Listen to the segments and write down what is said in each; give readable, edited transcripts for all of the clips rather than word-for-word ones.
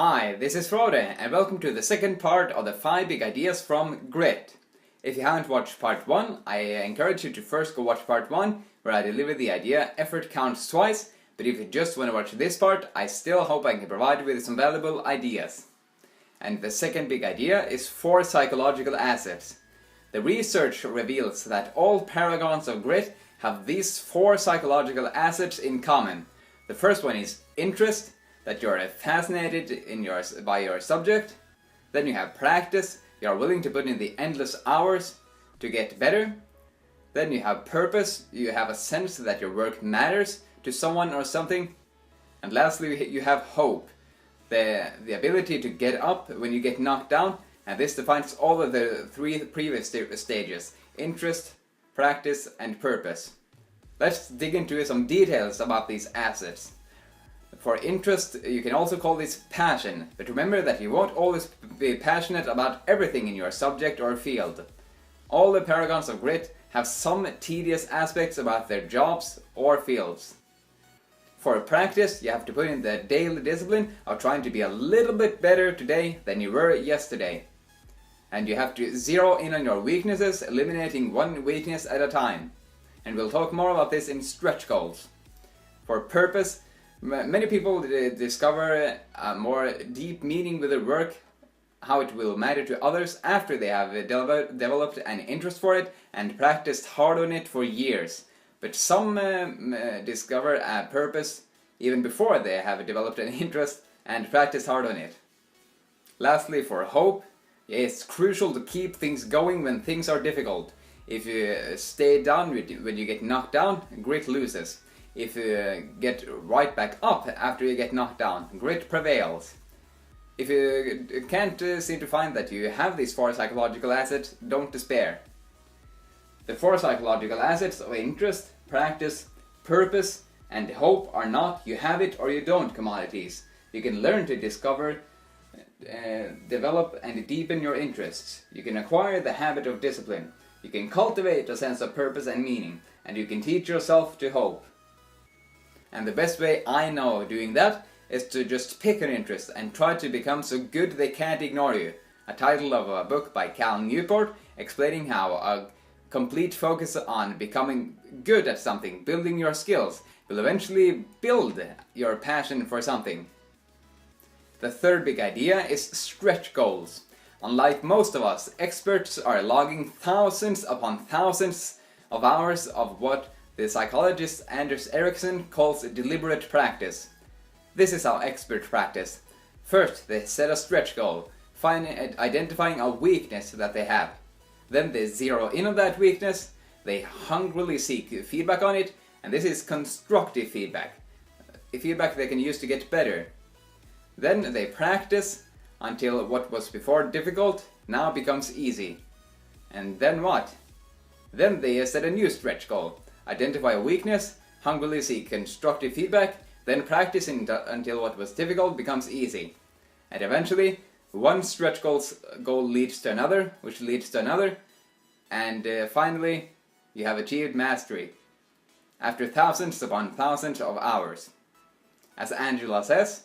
Hi, this is Frode, and welcome to the second part of the 5 big ideas from Grit. If you haven't watched part 1, I encourage you to first go watch part 1, where I deliver the idea effort counts twice, but if you just want to watch this part, I still hope I can provide you with some valuable ideas. And the second big idea is 4 psychological assets. The research reveals that all paragons of grit have these 4 psychological assets in common. The first one is interest, that you're fascinated by your subject. Then you have practice, you are willing to put in the endless hours to get better. Then you have purpose, you have a sense that your work matters to someone or something. And lastly, you have hope, the ability to get up when you get knocked down, and this defines all of the 3 previous stages: interest, practice, and purpose. Let's dig into some details about these assets. For interest, you can also call this passion, but remember that you won't always be passionate about everything in your subject or field. All the paragons of grit have some tedious aspects about their jobs or fields. For practice, you have to put in the daily discipline of trying to be a little bit better today than you were yesterday. And you have to zero in on your weaknesses, eliminating one weakness at a time. And we'll talk more about this in stretch goals. For purpose, many people discover a more deep meaning with their work, how it will matter to others after they have developed an interest for it and practiced hard on it for years. But some discover a purpose even before they have developed an interest and practiced hard on it. Lastly, for hope, it's crucial to keep things going when things are difficult. If you stay down when you get knocked down, grit loses. If you get right back up after you get knocked down, grit prevails. If you can't seem to find that you have these 4 psychological assets, don't despair. The 4 psychological assets of interest, practice, purpose, and hope are not you have it or you don't commodities. You can learn to discover, develop, and deepen your interests. You can acquire the habit of discipline. You can cultivate a sense of purpose and meaning, and you can teach yourself to hope. And the best way I know of doing that is to just pick an interest and try to become so good they can't ignore you. A title of a book by Cal Newport explaining how a complete focus on becoming good at something, building your skills, will eventually build your passion for something. The third big idea is stretch goals. Unlike most of us, experts are logging thousands upon thousands of hours of what the psychologist Anders Ericsson calls deliberate practice. This is how experts practice. First, they set a stretch goal, identifying a weakness that they have. Then they zero in on that weakness, they hungrily seek feedback on it, and this is constructive feedback. Feedback they can use to get better. Then they practice until what was before difficult now becomes easy. And then what? Then they set a new stretch goal. Identify a weakness, hungrily seek constructive feedback, then practice until what was difficult becomes easy. And eventually, one stretch goal leads to another, which leads to another, and finally, you have achieved mastery, after thousands upon thousands of hours. As Angela says,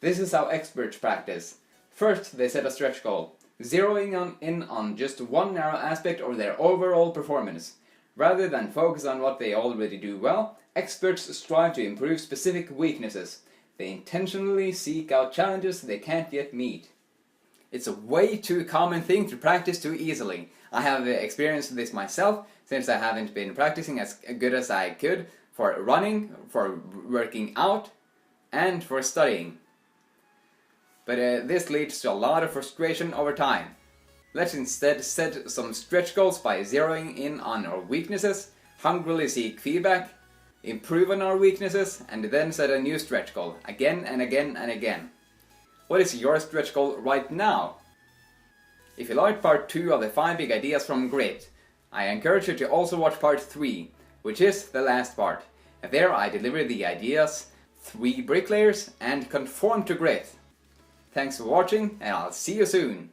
this is how experts practice. First, they set a stretch goal, zeroing in on just one narrow aspect of their overall performance. Rather than focus on what they already do well, experts strive to improve specific weaknesses. They intentionally seek out challenges they can't yet meet. It's a way too common thing to practice too easily. I have experienced this myself, since I haven't been practicing as good as I could for running, for working out, and for studying. But this leads to a lot of frustration over time. Let's instead set some stretch goals by zeroing in on our weaknesses, hungrily seek feedback, improve on our weaknesses, and then set a new stretch goal, again and again and again. What is your stretch goal right now? If you liked part 2 of the 5 big ideas from Grit, I encourage you to also watch part 3, which is the last part. There I deliver the ideas 3 bricklayers and conform to grit. Thanks for watching, and I'll see you soon!